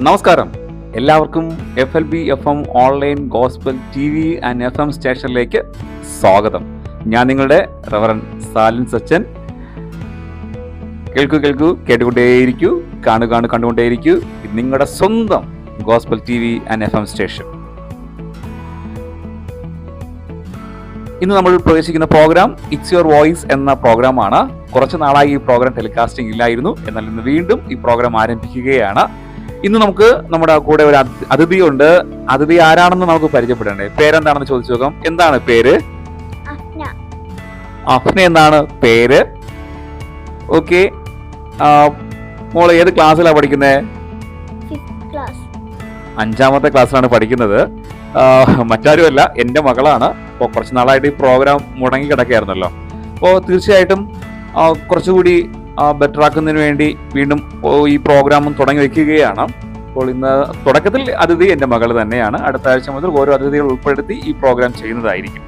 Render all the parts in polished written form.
നമസ്കാരം. എല്ലാവർക്കും FLB FM online gospel TV and FM സ്റ്റേഷനിലേക്ക് സ്വാഗതം. ഞാൻ നിങ്ങളുടെ റവറൻ സാലിൻ സച്ചൻ. കേൾക്കൂ, കേട്ടുകൊണ്ടേയിരിക്കൂ, കണ്ടുകൊണ്ടേയിരിക്കൂ. ഇത് നിങ്ങളുടെ സ്വന്തം gospel TV and FM station. ഇന്ന് നമ്മൾ പ്രവേശിക്കുന്ന പ്രോഗ്രാം ഇറ്റ്സ് യുവർ വോയിസ് എന്ന പ്രോഗ്രാമാണ്. കുറച്ച് നാളായി ഈ പ്രോഗ്രാം ടെലികാസ്റ്റിംഗ് ഇല്ലായിരുന്നു. എന്നാൽ ഇന്ന് വീണ്ടും ഈ പ്രോഗ്രാം ആരംഭിക്കുകയാണ്. ഇന്ന് നമുക്ക് നമ്മുടെ കൂടെ ഒരു അതിഥിയുണ്ട്. അതിഥി ആരാണെന്ന് നമുക്ക് പരിചയപ്പെടണ്ടേ? പേരെന്താണെന്ന് ചോദിച്ചു നോക്കാം. എന്താണ് പേര്? അഫ്ന എന്നാണ് പേര്. ഓക്കെ, മോള് ഏത് ക്ലാസ്സിലാണ് പഠിക്കുന്നത്? 5ാമത്തെ ക്ലാസ്സിലാണ് പഠിക്കുന്നത്. മറ്റാരുമല്ല, എൻ്റെ മകളാണ്. അപ്പോൾ കുറച്ച് നാളായിട്ട് ഈ പ്രോഗ്രാം മുടങ്ങി കിടക്കുകയായിരുന്നല്ലോ. അപ്പോൾ തീർച്ചയായിട്ടും കുറച്ചുകൂടി ബെറ്റർ ആക്കുന്നതിന് വേണ്ടി വീണ്ടും ഈ പ്രോഗ്രാമും തുടങ്ങി വയ്ക്കുകയാണ്. അപ്പോൾ ഇന്ന് തുടക്കത്തിൽ അതിഥി എൻ്റെ മകൾ തന്നെയാണ്. അടുത്ത ആഴ്ച മുതൽ ഓരോ അതിഥികൾ ഉൾപ്പെടുത്തി ഈ പ്രോഗ്രാം ചെയ്യുന്നതായിരിക്കും.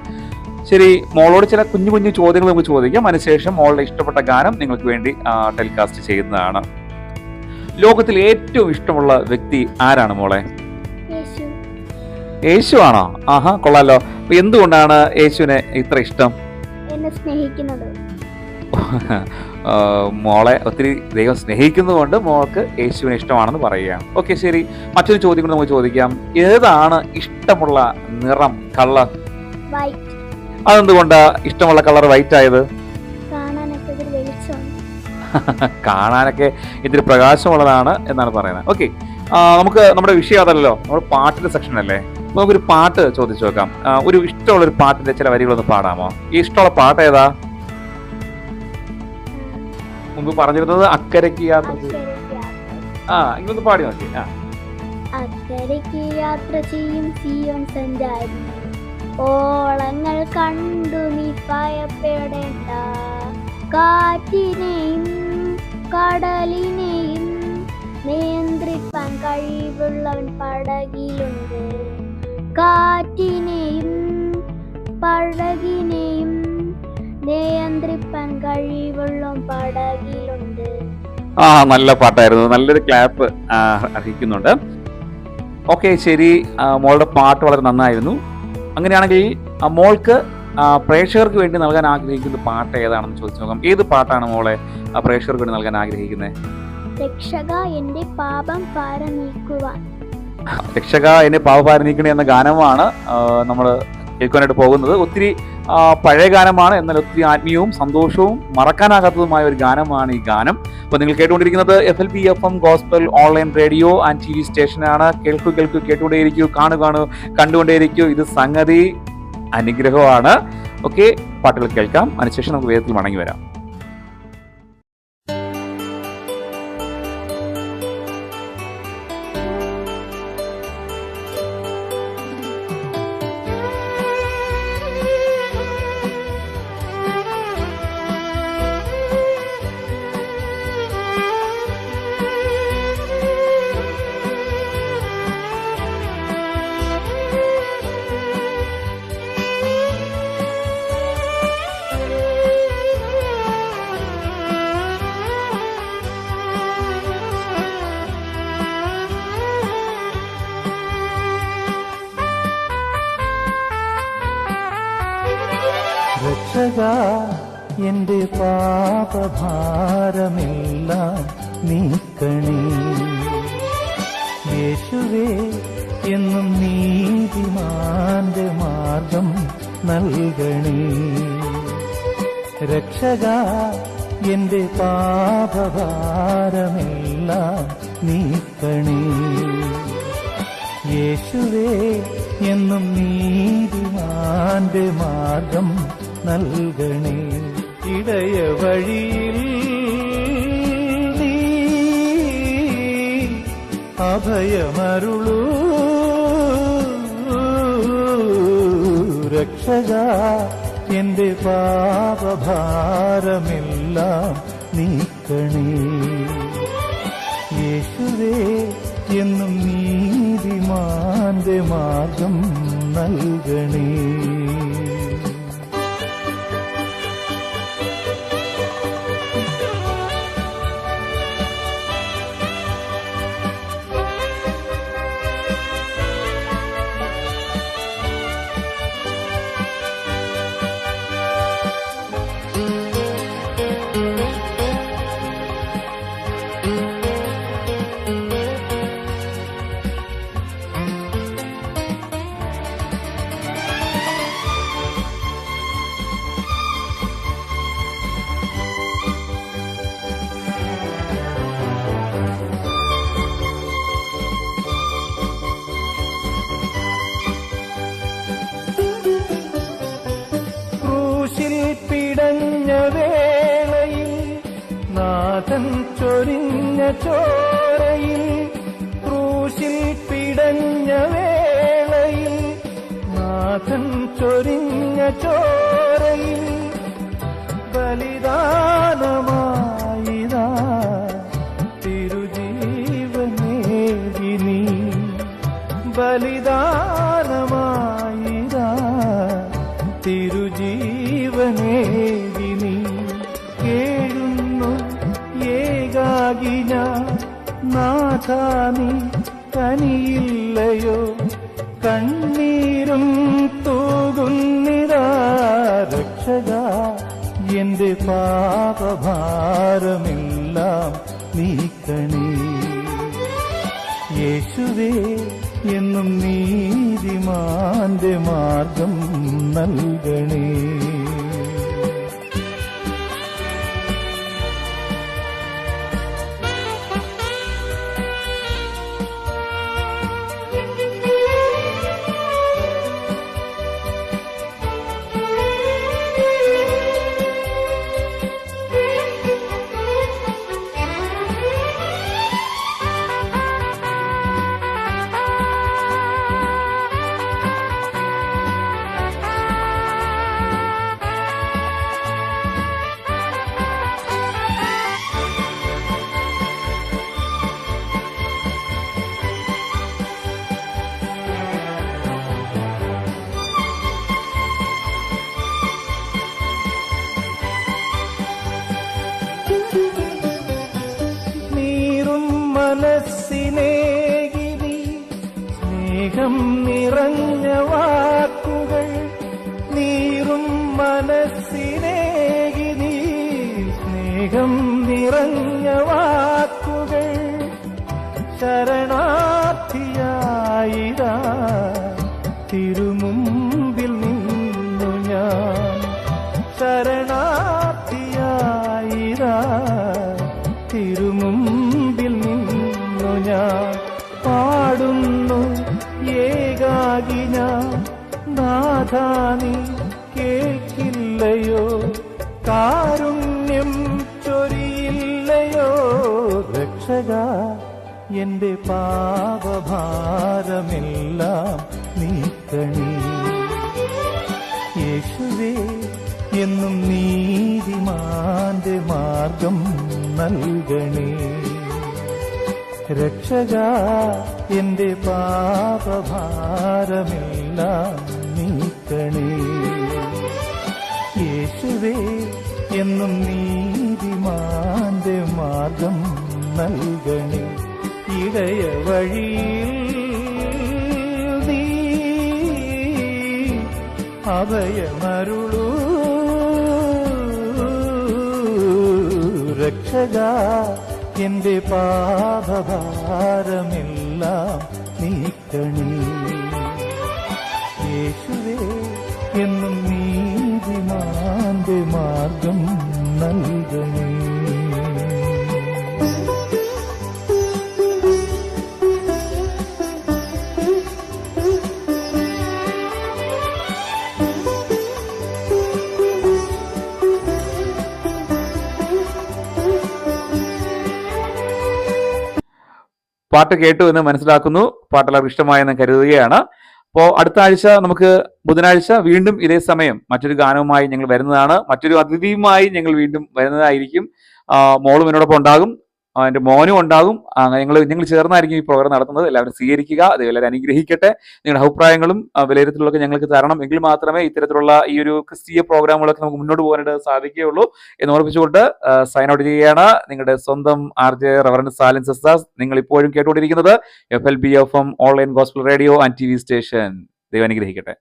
ശരി, മോളോട് ചില കുഞ്ഞു ചോദ്യങ്ങൾ നമുക്ക് ചോദിക്കാം. അതിനുശേഷം മോളുടെ ഇഷ്ടപ്പെട്ട ഗാനം നിങ്ങൾക്ക് വേണ്ടി ടെലികാസ്റ്റ് ചെയ്യുന്നതാണ്. ലോകത്തിൽ ഏറ്റവും ഇഷ്ടമുള്ള വ്യക്തി ആരാണ് മോളെ? യേശു ആണോ? ആഹാ, കൊള്ളാലോ. അപ്പൊ എന്തുകൊണ്ടാണ് യേശുവിനെ ഇത്ര ഇഷ്ടം? എന്നെ സ്നേഹിക്കുന്നത്. മോളെ ഒത്തിരി ദൈവം സ്നേഹിക്കുന്നതുകൊണ്ട് മോൾക്ക് യേശുവിനെ ഇഷ്ടമാണെന്ന് പറയുകയാണ്. ഓക്കെ, ശരി. മറ്റൊരു ചോദ്യം കൂടെ നമുക്ക് ചോദിക്കാം. ഏതാണ് ഇഷ്ടമുള്ള നിറം, കളർ? അതെന്തുകൊണ്ടാ ഇഷ്ടമുള്ള കളർ വൈറ്റ് ആയത്? കാണാനൊക്കെ ഇത്തിരി പ്രകാശമുള്ളതാണ് എന്നാണ് പറയുന്നത്. ഓക്കെ, നമുക്ക് നമ്മുടെ വിഷയം അതല്ലോ, നമ്മുടെ പാട്ടിന്റെ സെക്ഷൻ അല്ലേ. നമുക്കൊരു പാട്ട് ചോദിച്ചു നോക്കാം. ഒരു ഇഷ്ടമുള്ള ഒരു പാട്ടിന്റെ ചില വരികളൊന്ന് പാടാമോ? ഈ ഇഷ്ടമുള്ള പാട്ട് ഏതാ? മുമ്പ് പറഞ്ഞിരുന്നത് അക്കരയ്ക്ക് യാത്ര. ഇങ്ങനൊന്ന് പാടി നോക്കി. അക്കരയ്ക്ക് യാത്ര ചെയ്യും സിയോൻ സഞ്ചാരി, ഓളങ്ങൾ കണ്ടു നീ ഭയപ്പെടേണ്ട, കാറ്റിനെയും കടലിനെയും നിയന്ത്രിപ്പാൻ കഴിവുള്ളവൻ പടകിലുണ്ട്, കാറ്റിനെയും പടകിനെയും നിയന്ത്രിപ്പാൻ കഴിവുള്ള പടകിലുണ്ട്. നല്ല പാട്ടായിരുന്നു. നല്ലൊരു ക്ലാപ്പ് അർഹിക്കുന്നുണ്ട്. ഓക്കെ, ശരി. മോളുടെ പാട്ട് വളരെ നന്നായിരുന്നു. അങ്ങനെയാണെങ്കിൽ മോൾക്ക് പ്രേക്ഷകർക്ക് വേണ്ടി നൽകാൻ ആഗ്രഹിക്കുന്ന പാട്ട് ഏതാണെന്ന് ചോദിച്ചു നോക്കാം. ഏത് പാട്ടാണ് മോളെ പ്രേക്ഷകർക്ക് വേണ്ടി നൽകാൻ ആഗ്രഹിക്കുന്നത്? രക്ഷക എന്റെ പാപം പാര നീക്കുവാൻ. രക്ഷക എന്നെ പാപഭാരം നീക്കണേ എന്ന ഗാനമാണ് നമ്മൾ കേൾക്കാനായിട്ട് പോകുന്നത്. ഒത്തിരി പഴയ ഗാനമാണ്, എന്നാൽ ഒത്തിരി ആത്മീയവും സന്തോഷവും മറക്കാനാകാത്തതുമായ ഒരു ഗാനമാണ് ഈ ഗാനം. അപ്പോൾ നിങ്ങൾ കേട്ടുകൊണ്ടിരിക്കുന്നത് FLB FM gospel online radio and TV സ്റ്റേഷനാണ്. കേൾക്കൂ, കേട്ടുകൊണ്ടേയിരിക്കൂ, കണ്ടുകൊണ്ടേയിരിക്കൂ. ഇത് സംഗതി അനുഗ്രഹമാണ്. ഓക്കെ, പാട്ടുകൾ കേൾക്കാം. അതിനുശേഷം നമുക്ക് വേഗത്തിൽ മടങ്ങി വരാം. രക്ഷക എന്റെ പാപഭാരമെല്ലാം നീക്കണേ, യേശുവേ എന്നും നീതിമാന്റെ മാർഗം നൽകണേ. രക്ഷക എന്റെ പാപഭാരമെല്ലാം നീക്കണേ, യേശുവേ എന്നും നീതിമാന്റെ മാർഗം നൽകണേ. ഇടയ വഴിയിൽ നീ അഭയമരുളൂ, രക്ഷക എന്റെ പാപഭാരമെല്ലാം നീക്കണേ, യേശുവേ എന്നും നീതിമാന്റെ മാർഗം നൽകണേ. ക്രൂശിൽ പിടഞ്ഞ വേളയിൽ നാഥൻ ചൊരിഞ്ഞ ചോരയിൽ, ക്രൂശിൽ പിടഞ്ഞ വേളയിൽ നാഥൻ ചൊരിഞ്ഞ ചോരയിൽ ബലിദാനമായിതാ തിരുജീവനേകി നീ, ബലിദാനമായിതാ തിരുജീവനേകി നീ. കേഴുന്നു ഏകാകി ഞാൻ നാഥാ നീ കനിയില്ലയോ, കണ്ണീരും തൂകുന്നിതാ രക്ഷകാ എന്റെ പാപഭാരമെല്ലാം നീക്കണേ. യേശുവേ എന്നും നീതിമാന്റെ മാർഗം നൽകണേ. നീറും മനസ്സിനേകി നീ സ്നേഹം നിറഞ്ഞ വാക്കുകൾ, നീറും മനസ്സിനേകി നീ സ്നേഹം നിറഞ്ഞ വാക്കുകൾ, ശരണാർത്ഥിയായിതാ തിരുമുമ്പിൽ നിന്നു ഞാൻ, ശരണാർത്ഥിയായിതാ തിരുമുമ്പിൽ നിന്നു ഞാൻ. പാടുന്നു ഏകാകി ഞാൻ നാഥാ നീ കേൾക്കില്ലയോ, കാരുണ്യം ചൊരിയില്ലയോ രക്ഷകാ എന്റെ പാപഭാരമെല്ലാം നീക്കണേ. യേശുവേ എന്നും നീതിമാന്റെ മാർഗം നൽകണേ. രക്ഷകാ എന്റെ പാപഭാരമെല്ലാം നീക്കണേ. യേശുവേ എന്നും നീതിമാന്റെ മാർഗം നൽകണേ. ഇടയ വഴിയിൽ നീ അഭയമരുളൂ രക്ഷകാ എന്റെ പാപഭാരമെല്ലാം നീക്കണേ. യേശുവേ എന്നും നീതിമാന്റെ മാർഗം നൽകണേ. പാട്ട് കേട്ടു എന്ന് മനസ്സിലാക്കുന്നു. പാട്ടെല്ലാം ഇഷ്ടമായെന്ന് കരുതുകയാണ്. അപ്പോൾ അടുത്ത ആഴ്ച നമുക്ക് ബുധനാഴ്ച വീണ്ടും ഇതേ സമയം മറ്റൊരു ഗാനവുമായി ഞങ്ങൾ വരുന്നതാണ്. മറ്റൊരു അതിഥിയുമായി ഞങ്ങൾ വീണ്ടും വരുന്നതായിരിക്കും. മോളും എന്നോടൊപ്പം ഉണ്ടാകും, എൻ്റെ മോനും ഉണ്ടാകും. ഞങ്ങൾ ചേർന്നായിരിക്കും ഈ പ്രോഗ്രാം നടത്തുന്നത്. എല്ലാവരും സ്വീകരിക്കുക, അത് എല്ലാവരും അനുഗ്രഹിക്കട്ടെ. നിങ്ങളുടെ അഭിപ്രായങ്ങളും വിലയിരുത്തലൊക്കെ ഞങ്ങൾക്ക് തരണം. എങ്കിൽ മാത്രമേ ഇത്തരത്തിലുള്ള ഈ ഒരു ക്രിസ്തീയ പ്രോഗ്രാമുകളൊക്കെ നമുക്ക് മുന്നോട്ട് പോകാനായിട്ട് സാധിക്കുകയുള്ളൂ എന്ന് ഓർപ്പിച്ചുകൊണ്ട് സൈൻ ഔട്ട് ചെയ്യുകയാണ്. നിങ്ങളുടെ സ്വന്തം RJ റവറൻഡ് സാലിൻ സിസ്റ്റാസ്. നിങ്ങൾ ഇപ്പോഴും കേട്ടുകൊണ്ടിരിക്കുന്നത് FLBFM online gospel radio and TV station. ദൈവം അനുഗ്രഹിക്കട്ടെ.